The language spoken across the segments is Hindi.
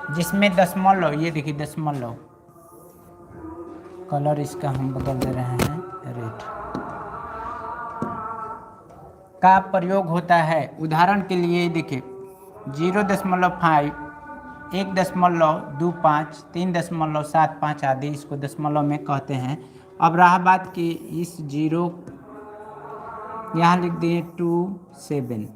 जिसमें दशमलव, ये देखिए दशमलव, कलर इसका हम बदल दे रहे हैं रेड, का प्रयोग होता है। उदाहरण के लिए देखिए 0.5, 1.25, 3.75 आदि इसको दशमलव में कहते हैं। अब रहा बात कि इस जीरो, यहाँ लिख दिए 27,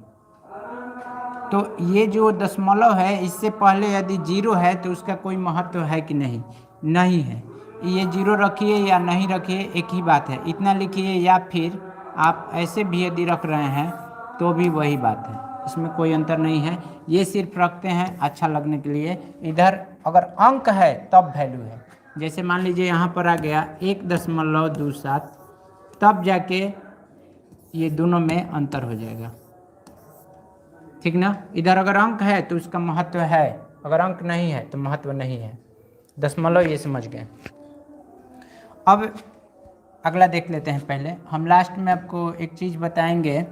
तो ये जो दशमलव है इससे पहले यदि जीरो है तो उसका कोई महत्व है कि नहीं, नहीं है। ये जीरो रखिए या नहीं रखिए एक ही बात है, इतना लिखिए या फिर आप ऐसे भी यदि रख रहे हैं तो भी वही बात है, इसमें कोई अंतर नहीं है। ये सिर्फ रखते हैं अच्छा लगने के लिए। इधर अगर अंक है तब वैल्यू है, जैसे मान लीजिए यहाँ पर आ गया 1.27, तब जाके ये दोनों में अंतर हो जाएगा, ठीक ना। इधर अगर अंक है तो उसका महत्व है, अगर अंक नहीं है तो महत्व नहीं है। दशमलव ये समझ गए। अब अगला देख लेते हैं। पहले हम लास्ट में आपको एक चीज़ बताएंगे,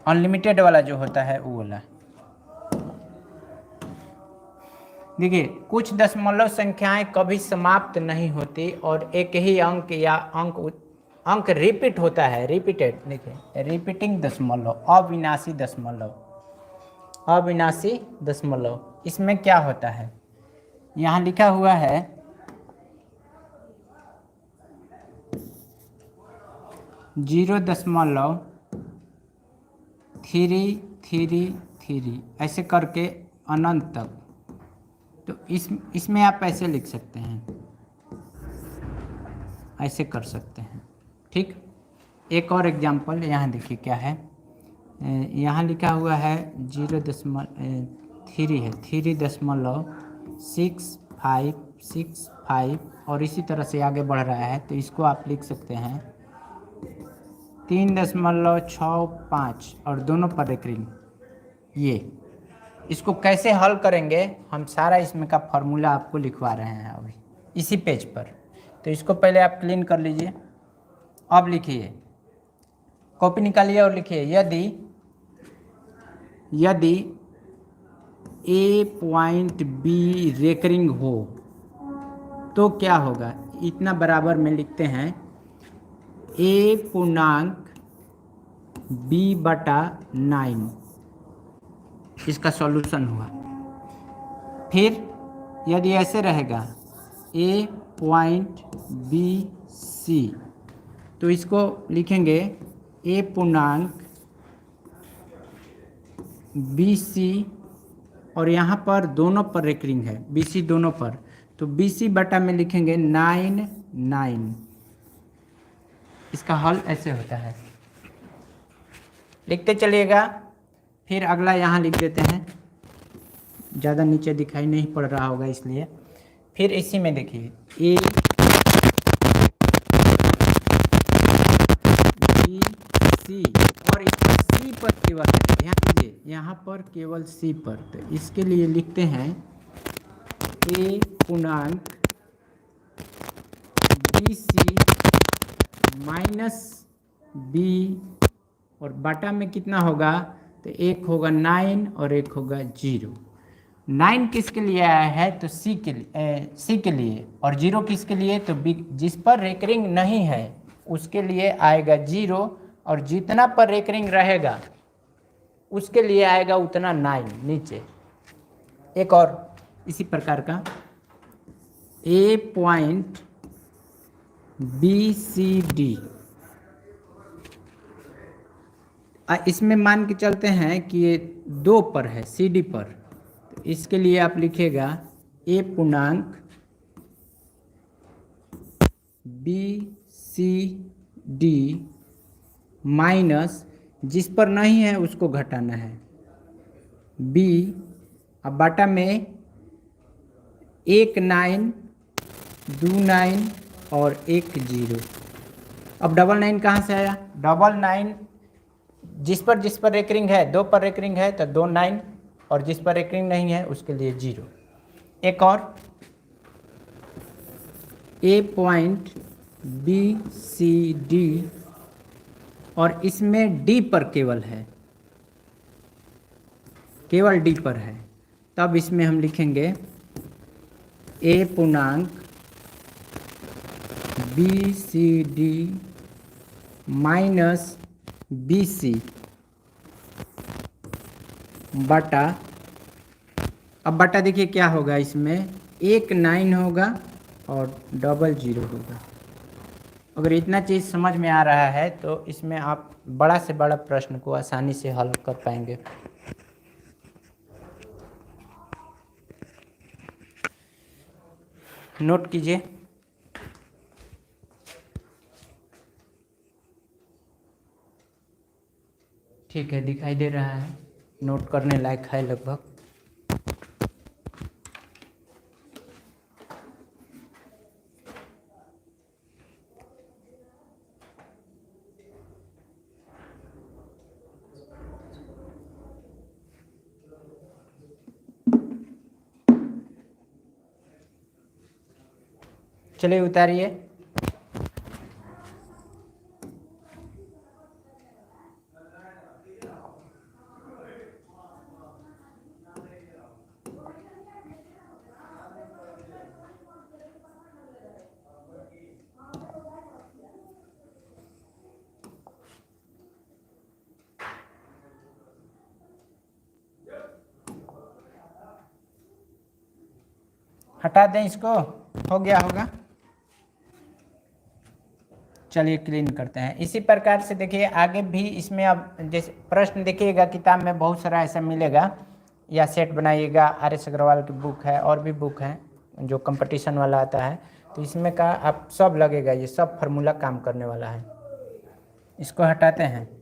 अनलिमिटेड वाला जो होता है वो वाला। देखिए कुछ दशमलव संख्याएं कभी समाप्त नहीं होती और एक ही अंक या अंक रिपीट होता है, रिपीटेड। देखिए रिपीटिंग दशमलव, अविनाशी दशमलव, अविनाशी दशमलव। इसमें क्या होता है, यहाँ लिखा हुआ है 0.333 ऐसे करके अनंत तक। तो इसमें आप ऐसे लिख सकते हैं, ऐसे कर सकते हैं, ठीक। एक और एग्जाम्पल यहाँ देखिए क्या है, यहाँ लिखा हुआ है 0.3 है, 3.6565 और इसी तरह से आगे बढ़ रहा है, तो इसको आप लिख सकते हैं 3.65 और दोनों पर एक रिंग। ये इसको कैसे हल करेंगे हम सारा इसमें का फॉर्मूला आपको लिखवा रहे हैं अभी इसी पेज पर। तो इसको पहले आप क्लीन कर लीजिए। अब लिखिए, कॉपी निकालिए और लिखिए, यदि ए पॉइंट बी रेकरिंग हो तो क्या होगा। इतना बराबर में लिखते हैं ए पूर्णांक b/9, इसका सॉल्यूशन हुआ। फिर यदि ऐसे रहेगा ए पॉइंट बी सी, तो इसको लिखेंगे ए पूर्णांक बी सी, और यहाँ पर दोनों पर रेकरिंग है, बी सी दोनों पर, तो बी सी बटा में लिखेंगे 9। इसका हल ऐसे होता है, लिखते चलिएगा। फिर अगला यहाँ लिख देते हैं, ज़्यादा नीचे दिखाई नहीं पड़ रहा होगा इसलिए। फिर इसी में देखिए ए बी सी, और इसका सी पर केवल, ध्यान दीजिए यहाँ पर केवल सी पर, तो इसके लिए लिखते हैं ए पूर्णांक बी सी माइनस बी, और बटा में कितना होगा, तो एक होगा 9 और एक होगा 0। 9 किसके लिए आया है, तो सी के लिए, और 0 किसके लिए, तो जिस पर रेकरिंग नहीं है उसके लिए आएगा 0, और जितना पर रेकरिंग रहेगा उसके लिए आएगा उतना 9 नीचे। एक और इसी प्रकार का ए पॉइंट बी सी डी, इसमें मान के चलते हैं कि ये 2 पर है, सी डी पर, तो इसके लिए आप लिखिएगा ए पूर्णांक बी सी डी माइनस, जिस पर नहीं है उसको घटाना है, बी, अब बाटा में 1 9, 2 9 और 1 0। अब 9 कहाँ से आया, 9 जिस पर रेकरिंग है, 2 पर रेकरिंग है तो 2 9, और जिस पर रेकरिंग नहीं है उसके लिए 0। एक और ए पॉइंट बी सी डी, और इसमें डी पर केवल है, केवल डी पर है, तब इसमें हम लिखेंगे a पूर्णांक b c d minus b c बटा, अब बटा देखिए क्या होगा, इसमें 19 होगा और 00 होगा। अगर इतना चीज़ समझ में आ रहा है तो इसमें आप बड़ा से बड़ा प्रश्न को आसानी से हल कर पाएंगे। नोट कीजिए। ठीक है, दिखाई दे रहा है, नोट करने लायक है लगभग। चलिए उतारिए। हटा दें इसको, हो गया होगा। चलिए क्लीन करते हैं। इसी प्रकार से देखिए आगे भी इसमें अब जैसे प्रश्न देखिएगा, किताब में बहुत सारा ऐसा मिलेगा, या सेट बनाइएगा, RS अग्रवाल की बुक है, और भी बुक है जो कंपटीशन वाला आता है, तो इसमें का आप सब लगेगा, ये सब फार्मूला काम करने वाला है। इसको हटाते हैं।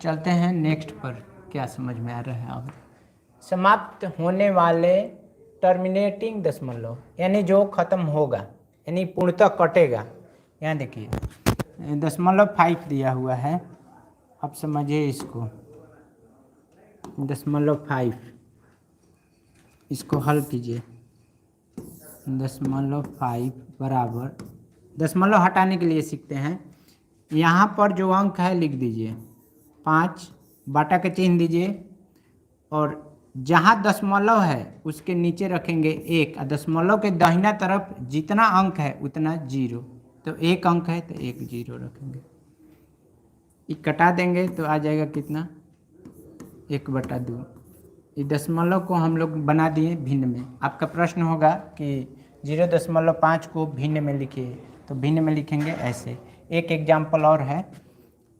चलते हैं नेक्स्ट पर, क्या समझ में आ रहा है अब। समाप्त होने वाले टर्मिनेटिंग दशमलव, यानी जो खत्म होगा, यानी पूर्णतः कटेगा। यहाँ देखिए 0.5 दिया हुआ है, अब समझिए इसको 0.5, इसको हल कीजिए। 0.5 बराबर, दशमलव हटाने के लिए सीखते हैं। यहाँ पर जो अंक है लिख दीजिए 5, बाटा का चिन्ह दीजिए, और जहाँ दशमलव है उसके नीचे रखेंगे 1, और दशमलव के दाहिना तरफ जितना अंक है उतना 0, तो 1 अंक है तो 1 0 रखेंगे। ये कटा देंगे तो आ जाएगा कितना, 1/2। ये दशमलव को हम लोग बना दिए भिन्न में। आपका प्रश्न होगा कि 0.5 को भिन्न में लिखिए, तो भिन्न में लिखेंगे ऐसे। एक एग्जाम्पल और है,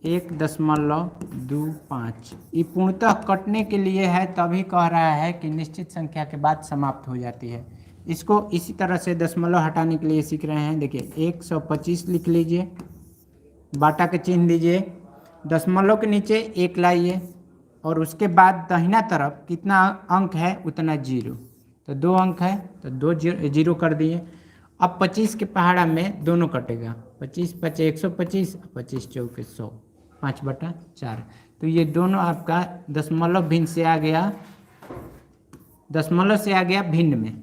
1.25। ये पूर्णतः कटने के लिए है, तभी कह रहा है कि निश्चित संख्या के बाद समाप्त हो जाती है। इसको इसी तरह से दशमलव हटाने के लिए सीख रहे हैं। देखिए 125 लिख लीजिए, बाटा के चिन्ह दीजिए, दशमलव के नीचे 1 लाइए, और उसके बाद दाहिना तरफ कितना अंक है उतना 0, तो 2 अंक है तो 2 0 कर दिए। अब 25 के पहाड़ा में दोनों कटेगा, 25 5 125, 25 चौके 100, 5/4। तो ये दोनों आपका दशमलव भिन्न से आ गया, दशमलव से आ गया भिन्न में।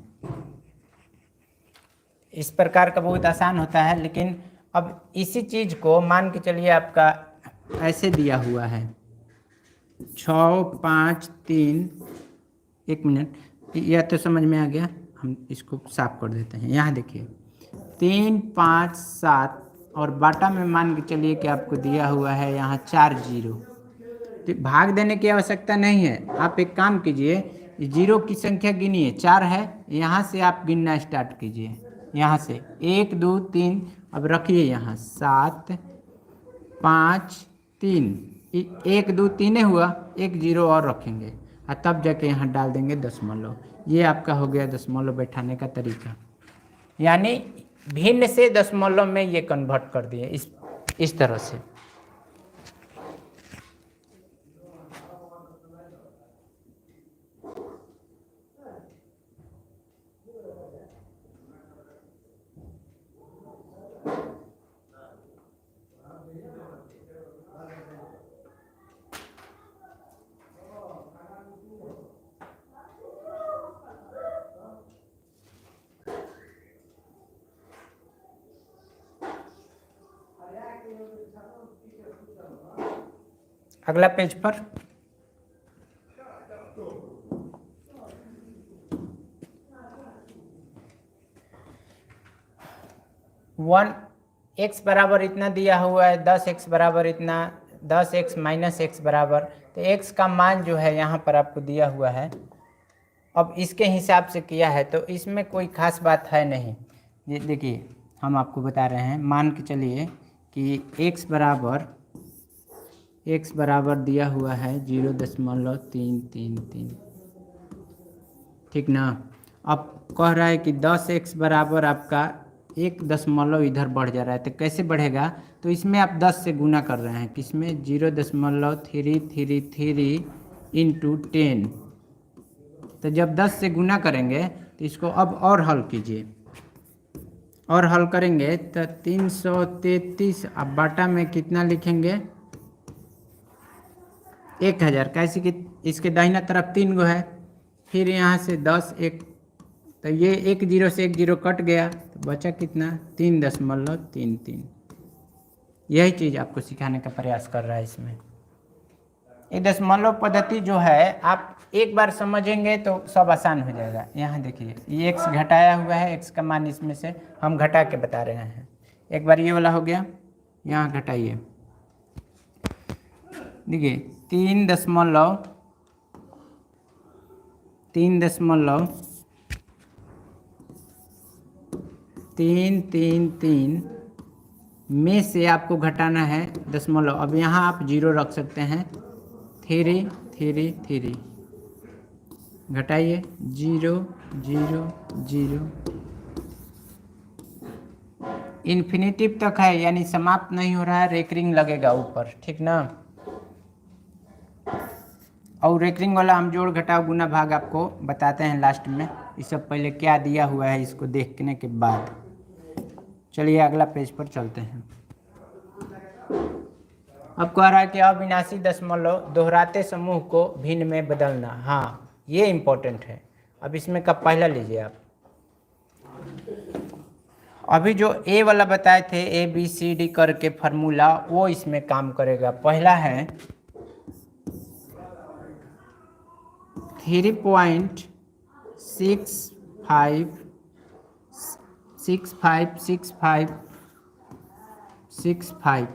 इस प्रकार का बहुत आसान होता है। लेकिन अब इसी चीज़ को मान के चलिए आपका ऐसे दिया हुआ है 6 5 3, 1 मिनट, यह तो समझ में आ गया, हम इसको साफ कर देते हैं। यहाँ देखिए 3 5 7, और बाटा में मान के चलिए कि आपको दिया हुआ है यहाँ 4 0, तो भाग देने की आवश्यकता नहीं है। आप एक काम कीजिए, 0 की संख्या गिनिए, 4 है, यहाँ से आप गिनना स्टार्ट कीजिए, यहाँ से 1 2 3, अब रखिए यहाँ 7 5 3, 1 2 3 हुआ, 1 0 और रखेंगे, और तब जाके यहाँ डाल देंगे दशमलव। ये आपका हो गया दशमलव बैठाने का तरीका, यानी भिन्न से दशमलव में ये कन्वर्ट कर दिए इस तरह से। अगला पेज पर 1 x बराबर इतना दिया हुआ है, 10x बराबर इतना, 10x माइनस एक्स बराबर, तो x का मान जो है यहाँ पर आपको दिया हुआ है। अब इसके हिसाब से किया है तो इसमें कोई खास बात है नहीं। ये देखिए हम आपको बता रहे हैं, मान के चलिए कि x बराबर दिया हुआ है 0.333, ठीक ना। अब कह रहा है कि 10x बराबर आपका 1 इधर बढ़ जा रहा है, तो कैसे बढ़ेगा, तो इसमें आप 10 से गुना कर रहे हैं, किसमें 0.333 इंटू 10। तो जब 10 से गुना करेंगे तो इसको अब और हल कीजिए, और हल करेंगे तो 333, अब बाटा में कितना लिखेंगे 1000, कैसे कि इसके दाहिना तरफ 3 गो है, फिर यहाँ से 10 1, तो ये 1 0 से 1 0 कट गया, तो बचा कितना 3.33। यही चीज़ आपको सिखाने का प्रयास कर रहा है इसमें। ये दशमलव पद्धति जो है आप एक बार समझेंगे तो सब आसान हो जाएगा। यहाँ देखिए ये x घटाया हुआ है, x का मान इसमें से हम घटा के बता रहे हैं। एक बार ये वाला हो गया, यहाँ घटाइए, देखिए 3.333 में से आपको घटाना है दशमलव। अब यहाँ आप 0 रख सकते हैं, 3 3 3 घटाइए 0 0 0, इन्फिनिटिव तक है, यानी समाप्त नहीं हो रहा है, रेकरिंग लगेगा ऊपर, ठीक ना। और रेकरिंग वाला हम जोड़ घटाव गुना भाग आपको बताते हैं लास्ट में। इस सब पहले क्या दिया हुआ है इसको देखने के बाद। चलिए अगला पेज पर चलते हैं। अब कह रहा है कि अविनाशी दशमलव दोहराते समूह को भिन्न में बदलना। हाँ ये इम्पोर्टेंट है। अब इसमें का पहला लीजिए आप, अभी जो ए वाला बताए थे ABCD करके फार्मूला, वो इसमें काम करेगा। पहला है 3.65656565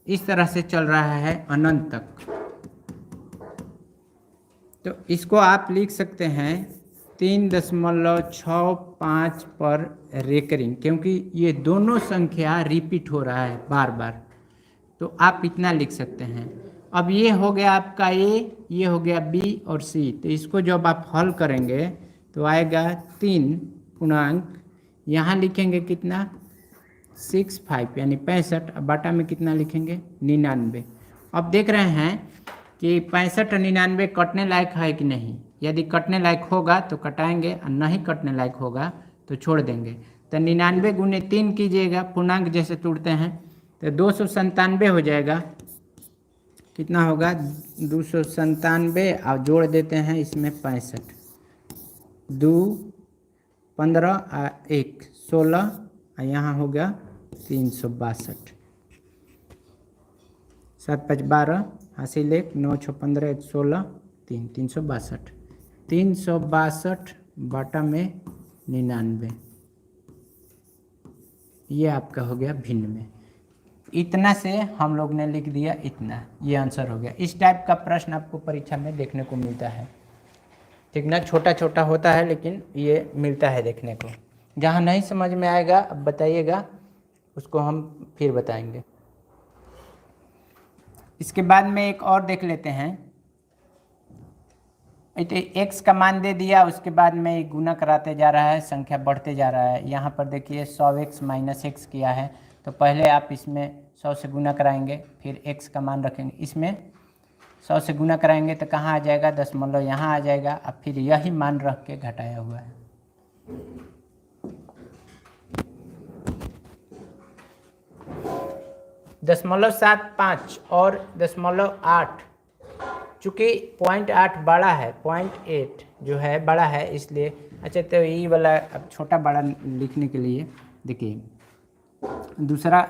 इस तरह से चल रहा है अनंत तक। तो इसको आप लिख सकते हैं 3.65 पर रेकरिंग, क्योंकि ये दोनों संख्या रिपीट हो रहा है बार बार, तो आप इतना लिख सकते हैं। अब ये हो गया आपका ए, ये हो गया बी और सी। तो इसको जब आप हल करेंगे तो आएगा 3 पूर्णांक, यहाँ लिखेंगे कितना 65 यानी 65, अब बाटा में कितना लिखेंगे 99। अब देख रहे हैं कि 65 और 99 कटने लायक है कि नहीं। यदि कटने लायक होगा तो कटाएंगे, और नहीं कटने लायक होगा तो छोड़ देंगे। तो 99 गुने 3 कीजिएगा, पूर्णांक जैसे तोड़ते हैं, तो 297 हो जाएगा। कितना होगा 297, और जोड़ देते हैं इसमें 65, 2 15 1 16, और यहाँ हो गया 362, 7 5 12 हासिल 1 9 6 15 1 16 3 362 बाटा में 99, ये आपका हो गया भिन्न में। इतना से हम लोग ने लिख दिया इतना, ये आंसर हो गया। इस टाइप का प्रश्न आपको परीक्षा में देखने को मिलता है, ठीक ना। छोटा छोटा होता है लेकिन ये मिलता है देखने को। जहाँ नहीं समझ में आएगा अब बताइएगा, उसको हम फिर बताएंगे। इसके बाद में एक और देख लेते हैं। एक्स का मान दे दिया, उसके बाद में गुना कराते जा रहा है, संख्या बढ़ते जा रहा है। यहाँ पर देखिए 100x माइनस एक्स किया है, तो पहले आप इसमें 100 से गुना कराएंगे, फिर x का मान रखेंगे, इसमें 100 से गुना कराएंगे तो कहाँ आ जाएगा दशमलव, यहाँ आ जाएगा। अब फिर यही मान रख के घटाया हुआ है। दशमलव 75 और 0.8, चूँकि 0.8 बड़ा है, 0.8 जो है बड़ा है, इसलिए अच्छा। तो ये वाला अब छोटा बड़ा लिखने के लिए देखिए, दूसरा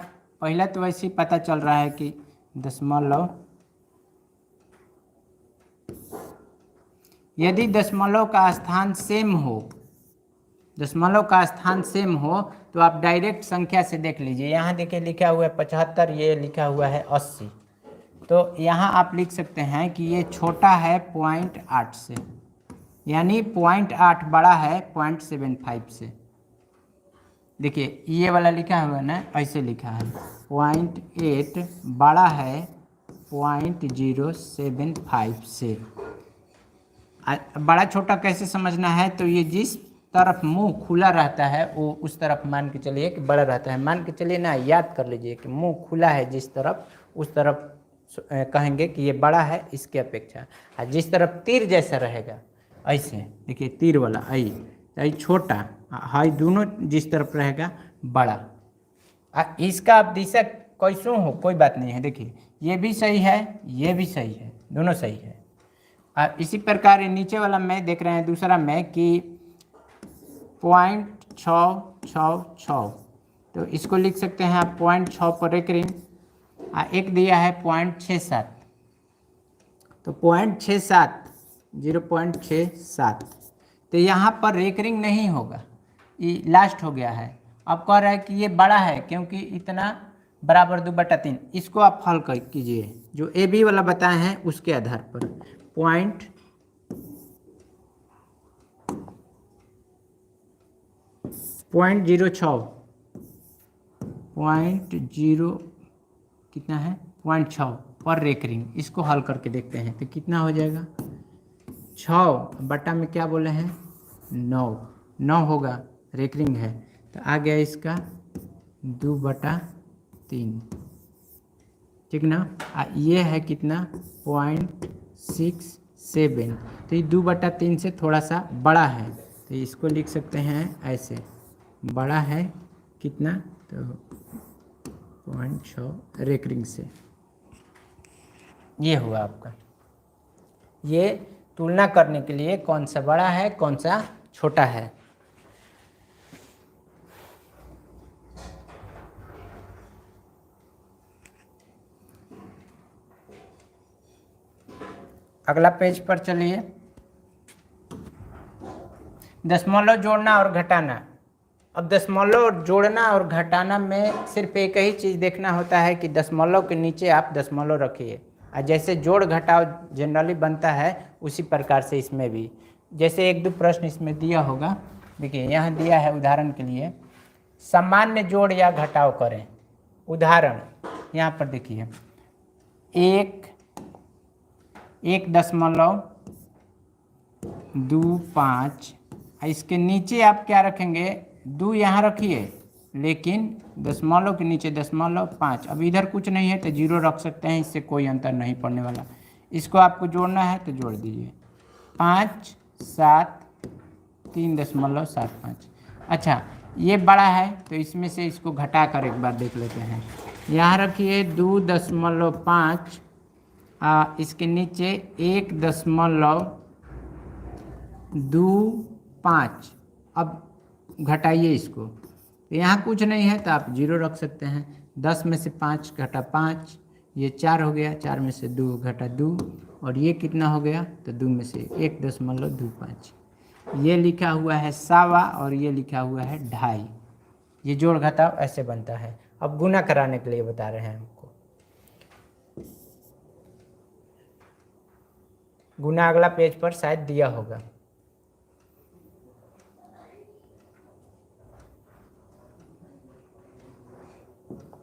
पहला तो वैसे ही पता चल रहा है कि दशमलव, यदि दशमलव का स्थान सेम हो, दशमलव का स्थान सेम हो तो आप डायरेक्ट संख्या से देख लीजिए। यहाँ देखिए लिखा हुआ है 75, ये लिखा हुआ है 80, तो यहाँ आप लिख सकते हैं कि ये छोटा है 0.8 से, यानी 0.8 बड़ा है 0.75 से। देखिए ये वाला लिखा हुआ है ना, ऐसे लिखा है 0.8 बड़ा है 0.075 से। बड़ा छोटा कैसे समझना है, तो ये जिस तरफ मुंह खुला रहता है वो उस तरफ मान के चलिए कि बड़ा रहता है। मान के चलिए ना, याद कर लीजिए कि मुंह खुला है जिस तरफ, उस तरफ कहेंगे कि ये बड़ा है इसके अपेक्षा। और जिस तरफ तीर जैसा रहेगा, ऐसे देखिए तीर वाला आई छोटा, हाई दोनों जिस तरफ रहेगा बड़ा। इसका आप दिशा कैसों हो कोई बात नहीं है। देखिए ये भी सही है, ये भी सही है, दोनों सही है। इसी प्रकार नीचे वाला में देख रहे हैं, दूसरा में कि 0.666, तो इसको लिख सकते हैं आप 0.6 पर रेकरिंग। एक दिया है 0.67, तो 0.67 0.67, तो यहाँ पर रेकरिंग नहीं होगा, ये लास्ट हो गया है। अब कह रहा है कि ये बड़ा है क्योंकि इतना बराबर 2/3। इसको आप हल कर कीजिए, जो ए बी वाला बताए हैं उसके आधार पर। 0.06 कितना है 0.6 पर रेकरिंग, इसको हल करके देखते हैं तो कितना हो जाएगा। 6 बटा में क्या बोले हैं 9 होगा, रेकरिंग है, तो आ गया इसका 2/3, ठीक ना। ये है कितना 0.67, तो ये 2/3 से थोड़ा सा बड़ा है, तो इसको लिख सकते हैं ऐसे, बड़ा है कितना, तो 0.6 रेकरिंग से। ये हुआ आपका। ये तुलना करने के लिए कौन सा बड़ा है कौन सा छोटा है। अगला पेज पर चलिए। दशमलव जोड़ना और घटाना। अब दशमलव जोड़ना और घटाना में सिर्फ एक ही चीज़ देखना होता है कि दशमलव के नीचे आप दशमलव रखिए, और जैसे जोड़ घटाव जनरली बनता है उसी प्रकार से इसमें भी। जैसे 1-2 प्रश्न इसमें दिया होगा, देखिए यहाँ दिया है उदाहरण के लिए, सामान्य जोड़ या घटाव करें। उदाहरण यहाँ पर देखिए 1.25, इसके नीचे आप क्या रखेंगे 2 यहाँ रखिए, लेकिन दशमलव के नीचे 0.5। अब इधर कुछ नहीं है तो 0 रख सकते हैं, इससे कोई अंतर नहीं पड़ने वाला। इसको आपको जोड़ना है तो जोड़ दीजिए 5, 7, 3.75। अच्छा ये बड़ा है तो इसमें से इसको घटा कर एक बार देख लेते हैं। यहाँ रखिए 2.5, इसके नीचे 1.25। अब घटाइए इसको, तो यहाँ कुछ नहीं है तो आप 0 रख सकते हैं। 10 में से 5 घटा 5, ये 4 हो गया, 4 में से 2 घटा 2, और ये कितना हो गया, तो 2 में से 1.25। ये लिखा हुआ है 1.25 और ये लिखा हुआ है 2.5। ये जोड़ घटाव ऐसे बनता है। अब गुना कराने के लिए बता रहे हैं हमको। गुना अगला पेज पर शायद दिया होगा।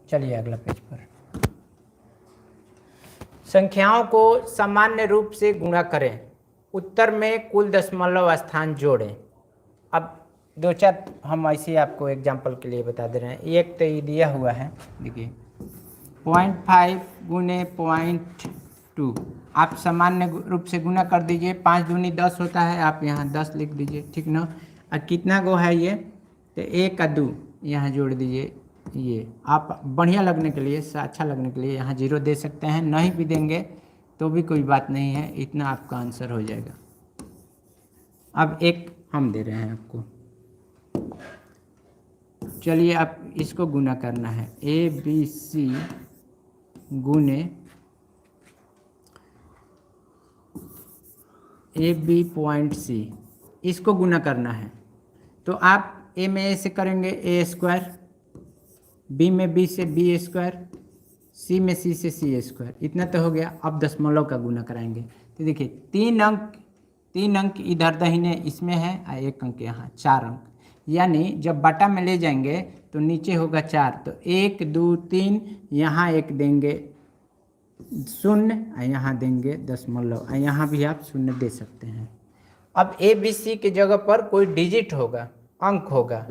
चलिए अगला पेज पर। संख्याओं को सामान्य रूप से गुणा करें, उत्तर में कुल दशमलव स्थान जोड़ें। अब 2-4 हम ऐसे आपको एग्जाम्पल के लिए बता दे रहे हैं। एक तो ये दिया हुआ है, देखिए 0.5 गुने 0.2, आप सामान्य रूप से गुना कर दीजिए। 5 दूनी 10 होता है, आप यहाँ 10 लिख दीजिए, ठीक ना। और कितना गो है ये, तो 1 और 2 यहाँ जोड़ दीजिए। ये आप बढ़िया लगने के लिए, अच्छा लगने के लिए यहाँ 0 दे सकते हैं, नहीं भी देंगे तो भी कोई बात नहीं है, इतना आपका आंसर हो जाएगा। अब एक हम दे रहे हैं आपको चलिए अब इसको गुना करना है, ए बी सी गुने ए बी पॉइंट सी, इसको गुना करना है। तो आप ए में ए से करेंगे ए स्क्वायर, बी में बी से बी स्क्वायर, सी में सी से सी स्क्वायर, इतना तो हो गया। अब दशमलव का गुना कराएंगे तो देखिए 3 अंक इधर दाहिने इसमें है और 1 अंक यहाँ, 4 अंक। यानी जब बटा में ले जाएंगे तो नीचे होगा 4, तो 1 2 3, यहाँ 1 देंगे 0 और यहाँ देंगे दशमलव, और यहाँ भी आप 0 दे सकते हैं। अब ए बी सी की जगह पर कोई डिजिट होगा, अंक होगा।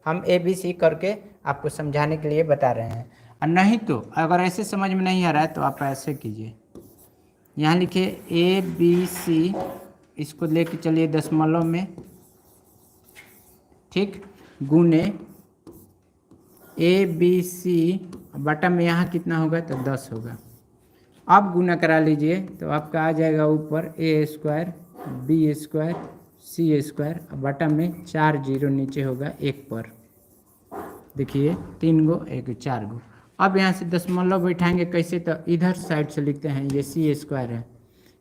हम ए बी सी करके आपको समझाने के लिए बता रहे हैं। और नहीं तो अगर ऐसे समझ में नहीं आ रहा है तो आप ऐसे कीजिए, यहाँ लिखिए ए बी सी, इसको लेके चलिए दशमलव में, ठीक, गुने ए बी सी बटा में यहाँ कितना होगा तो 10 होगा। अब गुना करा लीजिए तो आपका आ जाएगा ऊपर ए स्क्वायर बी स्क्वायर सी स्क्वायर, बटा में 4 जीरो नीचे होगा 1 पर, देखिए 3 गो 1 4 गो। अब यहाँ से दशमलव बैठाएंगे कैसे, तो इधर साइड से लिखते हैं, ये सी स्क्वायर है,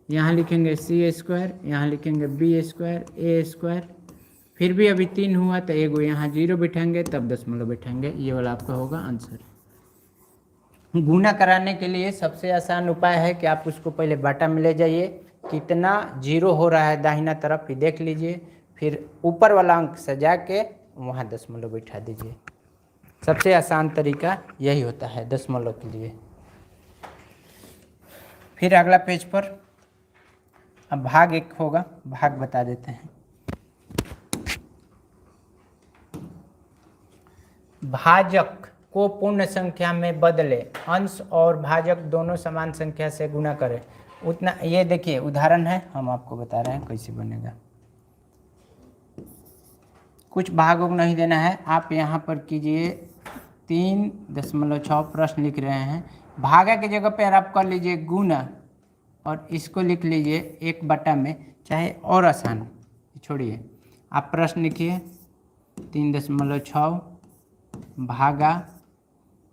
यहाँ लिखेंगे सी स्क्वायर, यहाँ लिखेंगे बी स्क्वायर ए स्क्वायर, फिर भी अभी 3 हुआ तो एगो यहाँ 0 बैठाएंगे तब दशमलव बैठाएंगे, ये वाला आपका होगा आंसर। गुना कराने के लिए सबसे आसान उपाय है कि आप उसको पहले बाटा में ले जाइए, कितना 0 हो रहा है दाहिना तरफ ही देख लीजिए, फिर ऊपर वाला अंक सजा के वहाँ दशमलव बैठा दीजिए। सबसे आसान तरीका यही होता है दशमलव के लिए। फिर अगला पेज पर अब भाग 1 होगा, भाग बता देते हैं। भाजक को पूर्ण संख्या में बदले, अंश और भाजक दोनों समान संख्या से गुना करें। उतना, ये देखिए उदाहरण है, हम आपको बता रहे हैं कैसे बनेगा। कुछ भागों को नहीं देना है, आप यहाँ पर कीजिए 3.6 प्रश्न लिख रहे हैं, भागा की जगह पर आप कर लीजिए गुना और इसको लिख लीजिए 1 बटा में, चाहे और आसान छोड़िए, आप प्रश्न लिखिए 3.6 भागा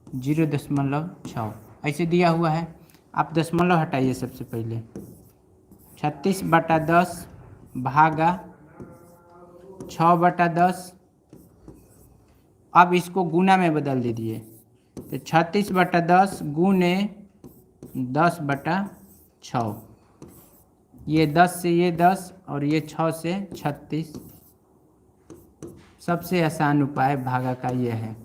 0.6 ऐसे दिया हुआ है। आप दशमलव हटाइए सबसे पहले, 36/10 भागा 6/10, अब इसको गुना में बदल दीजिए, तो 36/10 गुने 10/6, ये 10 से ये 10 और ये 6 से 36। सबसे आसान उपाय भागा का ये है।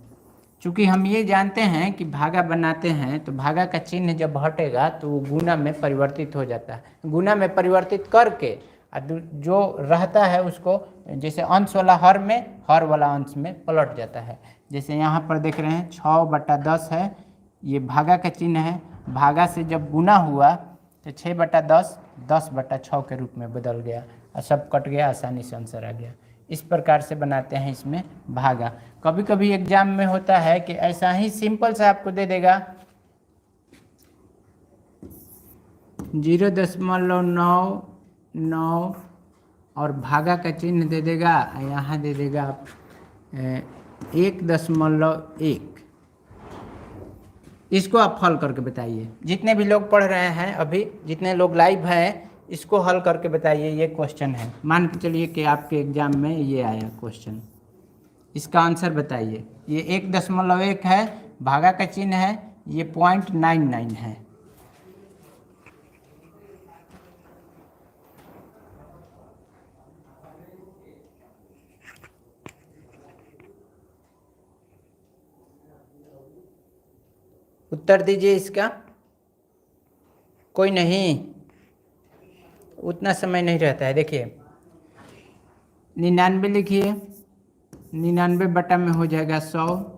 चूँकि हम ये जानते हैं कि भागा बनाते हैं तो भागा का चिन्ह जब हटेगा तो वो गुना में परिवर्तित हो जाता है, गुना में परिवर्तित करके जो रहता है उसको जैसे अंश वाला हर में, हर वाला अंश में पलट जाता है। जैसे यहाँ पर देख रहे हैं 6/10 है, ये भागा का चिन्ह है, भागा से जब गुना हुआ तो 6/10 10/6 के रूप में बदल गया और सब कट गया, आसानी से आंसर आ गया। इस प्रकार से बनाते हैं इसमें भागा। कभी कभी एग्जाम में होता है कि ऐसा ही सिंपल सा आपको दे देगा 0.99 और भागा का चिन्ह दे देगा, यहाँ दे देगा आप 1.1। इसको आप हल करके बताइए। जितने भी लोग पढ़ रहे हैं अभी, जितने लोग लाइव हैं, इसको हल करके बताइए। ये क्वेश्चन है, मान के चलिए कि आपके एग्जाम में ये आया क्वेश्चन, इसका आंसर बताइए। ये 1.1 है, भागा का चिन्ह है, ये 0.99 है। उत्तर दीजिए इसका। कोई नहीं, उतना समय नहीं रहता है। देखिए 99 लिखिए, 99 बटा में हो जाएगा 100।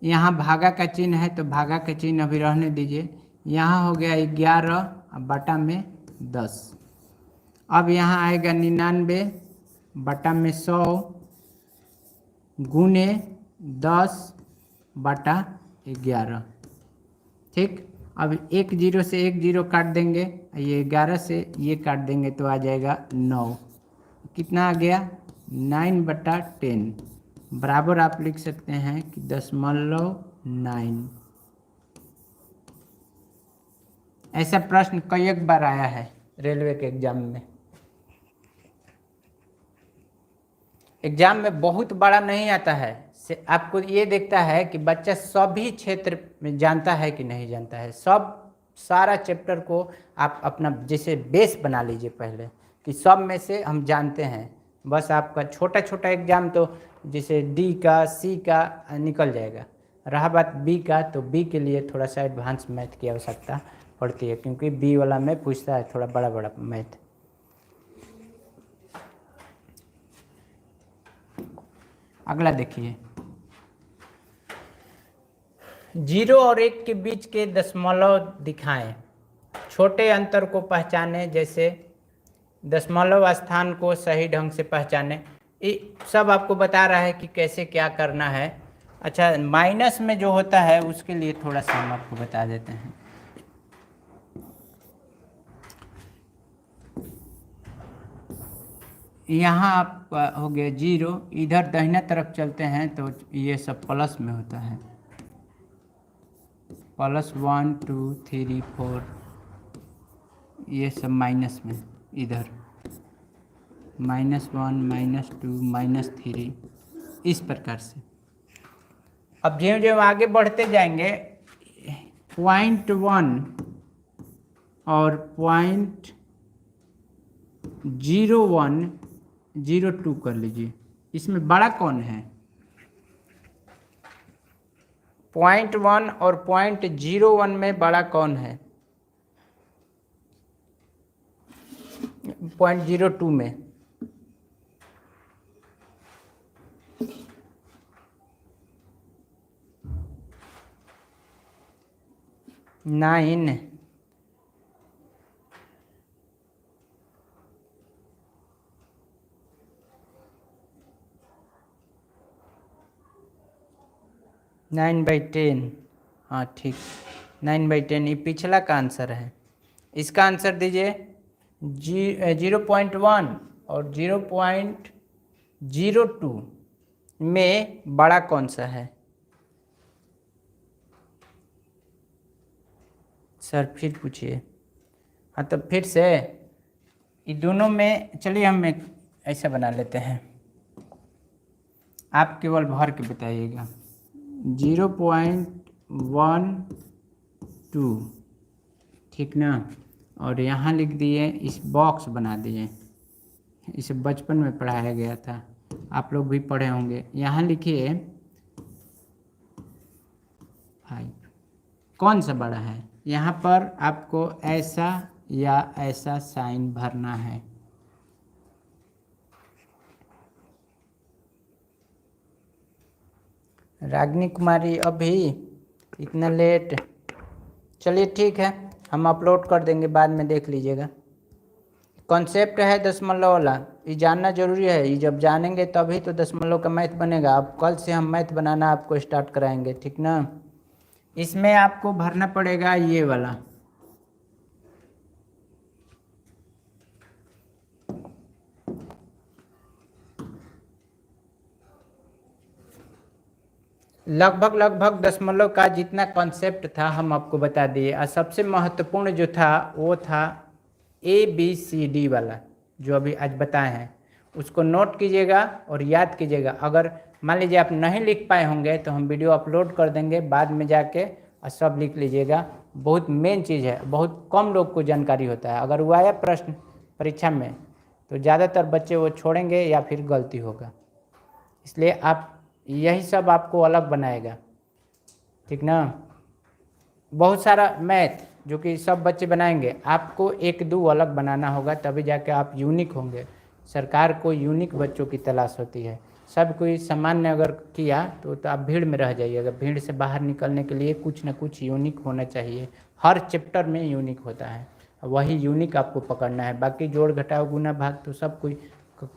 यहाँ भागा का चिन्ह है तो भागा का चिन्ह अभी रहने दीजिए। यहाँ हो गया 11 बटा में 10। अब यहाँ आएगा 99 बटा में 100 गुने 10/11। ठीक, अब 1 0 से 1 0 काट देंगे, ये 11 से ये काट देंगे तो आ जाएगा 9। कितना आ गया 9/10। बराबर आप लिख सकते हैं कि 0.9। ऐसा प्रश्न कई एक बार आया है रेलवे के एग्जाम में बहुत बड़ा नहीं आता है। आपको ये देखता है कि बच्चा सभी क्षेत्र में जानता है कि नहीं जानता है। सारा चैप्टर को आप अपना जैसे बेस बना लीजिए पहले कि सब में से हम जानते हैं। बस आपका छोटा छोटा एग्जाम तो जैसे डी का सी का निकल जाएगा। रहा बात बी का, तो बी के लिए थोड़ा सा एडवांस मैथ की आवश्यकता पड़ती है, क्योंकि बी वाला में पूछता है थोड़ा बड़ा बड़ा मैथ। अगला देखिए, 0 और 1 के बीच के दशमलव दिखाएं। छोटे अंतर को पहचाने, जैसे दशमलव स्थान को सही ढंग से पहचाने। ये सब आपको बता रहा है कि कैसे क्या करना है। अच्छा, माइनस में जो होता है उसके लिए थोड़ा सा हम आपको बता देते हैं। यहाँ आप हो गए 0, इधर दाहिना तरफ चलते हैं तो ये सब प्लस में होता है। +1 2 3 4, ये सब माइनस में, इधर -1 -2 -3, इस प्रकार से। अब ज्यों ज्यों आगे बढ़ते जाएंगे, 0.1 और 0.01 0.2 कर लीजिए। इसमें बड़ा कौन है? 0.1 और 0.01 में बड़ा कौन है? 0.02 में। 9 9/10। हाँ ठीक, 9/10 ये पिछला का आंसर है। इसका आंसर दीजिए 0.1 और 0.02 में बड़ा कौन सा है? सर फिर पूछिए। हाँ तो फिर से ये दोनों में, चलिए हम एक ऐसा बना लेते हैं, आप केवल भर के बताइएगा। 0.12, ठीक ना। और यहाँ लिख दिए, इस बॉक्स बना दिए, इसे बचपन में पढ़ाया गया था, आप लोग भी पढ़े होंगे। यहाँ लिखिए 5। कौन सा बड़ा है? यहाँ पर आपको ऐसा या ऐसा साइन भरना है। रागिनी कुमारी अभी इतना लेट? चलिए ठीक है, हम अपलोड कर देंगे, बाद में देख लीजिएगा। कॉन्सेप्ट है दशमलव वाला, ये जानना जरूरी है। ये जब जानेंगे तभी तो दशमलव का मैथ बनेगा। अब कल से हम मैथ बनाना आपको स्टार्ट कराएंगे, ठीक ना। इसमें आपको भरना पड़ेगा ये वाला, लगभग दशमलव का जितना कॉन्सेप्ट था हम आपको बता दिए। और सबसे महत्वपूर्ण जो था वो था ABCD वाला, जो अभी आज बताए हैं, उसको नोट कीजिएगा और याद कीजिएगा। अगर मान लीजिए आप नहीं लिख पाए होंगे तो हम वीडियो अपलोड कर देंगे, बाद में जाके और सब लिख लीजिएगा। बहुत मेन चीज़ है, बहुत कम लोग को जानकारी होता है। अगर वो आया प्रश्न परीक्षा में तो ज़्यादातर बच्चे वो छोड़ेंगे या फिर गलती होगा। इसलिए आप यही सब आपको अलग बनाएगा, ठीक ना। बहुत सारा मैथ जो कि सब बच्चे बनाएंगे, आपको 1-2 अलग बनाना होगा, तभी जाके आप यूनिक होंगे। सरकार को यूनिक बच्चों की तलाश होती है। सब कोई सामान्य अगर किया तो आप भीड़ में रह जाइएगा। भीड़ से बाहर निकलने के लिए कुछ ना कुछ यूनिक होना चाहिए। हर चैप्टर में यूनिक होता है, वही यूनिक आपको पकड़ना है। बाकी जोड़ घटाव गुना भाग तो सब कोई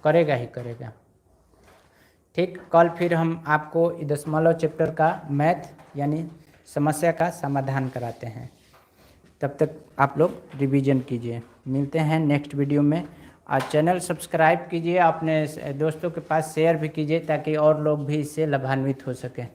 करेगा ही करेगा, ठीक। कल फिर हम आपको दशमलव चैप्टर का मैथ यानी समस्या का समाधान कराते हैं। तब तक आप लोग रिवीजन कीजिए। मिलते हैं नेक्स्ट वीडियो में। और चैनल सब्सक्राइब कीजिए, अपने दोस्तों के पास शेयर भी कीजिए ताकि और लोग भी इससे लाभान्वित हो सकें।